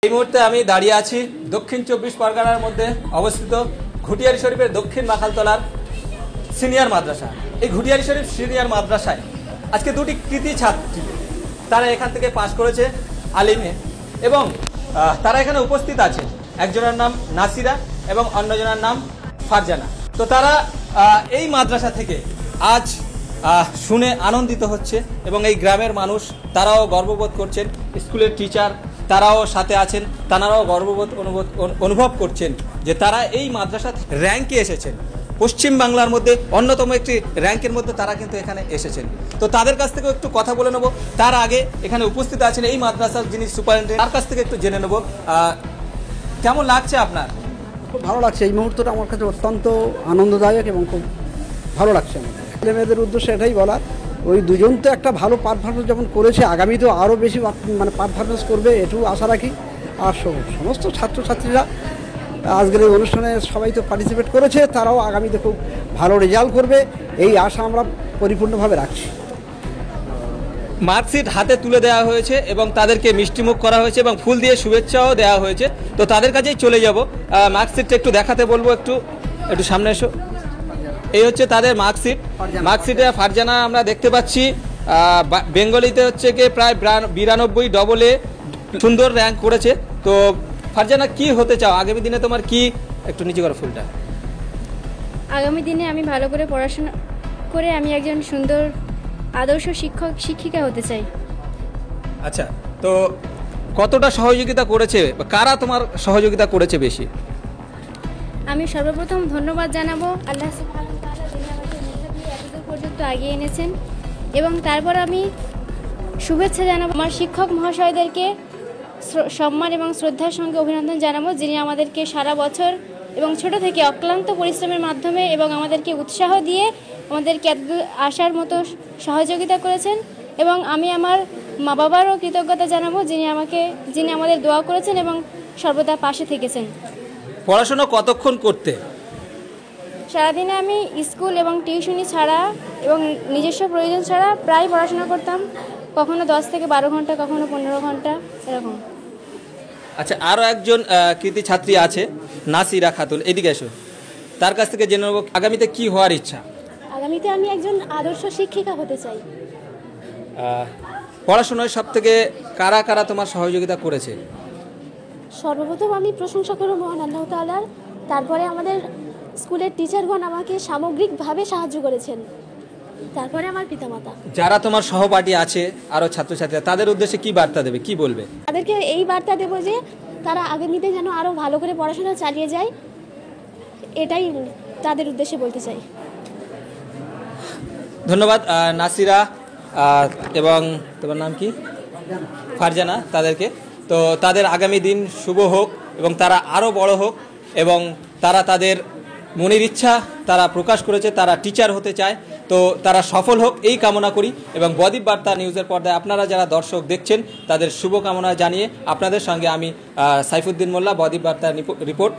এই মুহূর্তে আমি দাঁড়িয়ে আছি দক্ষিণ 24 পরগনার মধ্যে অবস্থিত ঘুটিয়ারি শরীফের দক্ষিণ মাখালতলার সিনিয়র মাদ্রাসা। এই ঘুটিয়ারি শরীফ সিনিয়র মাদ্রাসায় আজকে দুটি কৃতি ছাত্রী তারা এখান থেকে পাশ করেছে আলিমে এবং তারা এখানে উপস্থিত আছে। একজনের নাম নাসিরা এবং অন্যজনের নাম ফারজানা। তো তারা এই মাদ্রাসা থেকে আজ শুনে আনন্দিত হচ্ছে এবং এই গ্রামের মানুষ তারাও গর্ববোধ করছেন, স্কুলের টিচার তারাও সাথে আছেন, তারাও গর্ববোধ অনুভব করছেন যে তারা এই মাদ্রাসা র্যাঙ্কে এসেছেন। পশ্চিম বাংলার মধ্যে অন্যতম একটি র্যাঙ্কের মধ্যে তারা কিন্তু এখানে এসেছেন। তো তাদের কাছ থেকে একটু কথা বলে নেব। তার আগে এখানে উপস্থিত আছেন এই মাদ্রাসার যিনি সুপারিনটেন্ডেন্ট, তার কাছ থেকে একটু জেনে নেব কেমন লাগছে আপনার? খুব ভালো লাগছে। এই মুহূর্তটা আমার কাছে অত্যন্ত আনন্দদায়ক এবং খুব ভালো লাগছে। ছেলে মেয়েদের উদ্দেশ্যে এটাই বলা, ওই দুজন তো একটা ভালো পারফরমেন্স যখন করেছে, আগামীতেও আরও বেশি পারফরমেন্স করবে এটুকু আশা রাখি। আর সমস্ত ছাত্রছাত্রীরা আজকের এই অনুষ্ঠানে সবাই তো পার্টিসিপেট করেছে, তারাও আগামীতে খুব ভালো রেজাল্ট করবে এই আশা আমরা পরিপূর্ণভাবে রাখছি। মার্কশিট হাতে তুলে দেওয়া হয়েছে এবং তাদেরকে মিষ্টিমুখ করা হয়েছে এবং ফুল দিয়ে শুভেচ্ছাও দেওয়া হয়েছে। তো তাদের কাছেই চলে যাব। মার্কশিটটা একটু দেখাতে বলবো, একটু সামনে এসো। এই হচ্ছে তাদের মার্কশিট। মার্কশিটে ফারজানা আমরা দেখতে পাচ্ছি বেঙ্গলিতে হচ্ছে কি প্রায় 92 ডবল এ সুন্দর র্যাঙ্ক করেছে। তো ফারজানা কি হতে চাও আগামী দিনে? তোমার কি, একটু নিচে করো ফুলটা। আগামী দিনে আমি ভালো করে পড়াশোনা করে আমি একজন সুন্দর আদর্শ শিক্ষিকা হতে চাই। আচ্ছা, তো কতটা সহযোগিতা করেছে, কারা তোমার সহযোগিতা করেছে বেশি? আমি সর্বপ্রথম ধন্যবাদ জানাবো আল্লাহ সুবহানাহু ওয়া তাআলা, যিনি আমাকে মেধা দিয়ে এতদূর পর্যন্ত এগিয়ে এনেছেন। এবং তারপর আমি শুভেচ্ছা জানাবো আমার শিক্ষক মহাশয়দেরকে, সম্মান এবং শ্রদ্ধার সঙ্গে অভিনন্দন জানাবো, যিনি আমাদেরকে সারা বছর এবং ছোট থেকে অক্লান্ত পরিশ্রমের মাধ্যমে এবং আমাদেরকে উৎসাহ দিয়ে আমাদেরকে আসার মতো সহযোগিতা করেছেন। এবং আমি আমার মা বাবারও কৃতজ্ঞতা জানাবো, যিনি আমাদের দোয়া করেছেন এবং সর্বদা পাশে থেকেছেন। পড়াশোনা কতক্ষণ করতে? সারাদিনে আমি স্কুল এবং টিউশনি ছাড়া এবং নিজস্ব প্রয়োজন ছাড়া প্রায় পড়াশোনা করতাম, কখনো 10 থেকে 12 ঘন্টা, কখনো 15 ঘন্টা এরকম। আচ্ছা, আরও একজন কৃতি ছাত্রী আছে নাসিরা খাতুন, এদিকে এসো। তার কাছ থেকে জেনে নেব আগামীতে কি হওয়ার ইচ্ছা। আগামীতে আমি একজন আদর্শ শিক্ষিকা হতে চাই। পড়াশোনায় সব থেকে কারা কারা তোমার সহযোগিতা করেছে? সর্বপ্রথম আমি প্রশংসা করব মহান আল্লাহ তাআলার, তারপরে আমাদের স্কুলের টিচারগণ আমাকে সামগ্রিকভাবে সাহায্য করেছেন, তারপরে আমার পিতামাতা। যারা তোমার সহপাঠী আছে আরও ছাত্রছাত্রীরা, তাদের উদ্দেশ্যে কি বার্তা দেবে, কি বলবে? তাদেরকে এই বার্তা দেব যে তারা আগামীতে যেন আরও ভালো করে পড়াশোনা চালিয়ে যায়, এটাই তাদের উদ্দেশ্যে বলতে চাই। ধন্যবাদ নাসিরা এবং তোমার নাম কি, ফারজানা, তাদেরকে। তো তাদের আগামী দিন শুভ হোক এবং তারা আরও বড় হোক এবং তারা তাদের মনের ইচ্ছা তারা প্রকাশ করেছে, তারা টিচার হতে চায়। তো তারা সফল হোক এই কামনা করি এবং বদ্বীপ বার্তা নিউজের পর্দায় আপনারা যারা দর্শক দেখছেন তাদের শুভকামনা জানিয়ে আপনাদের সঙ্গে আমি সাইফুদ্দিন মোল্লা, বদ্বীপ বার্তা রিপোর্ট।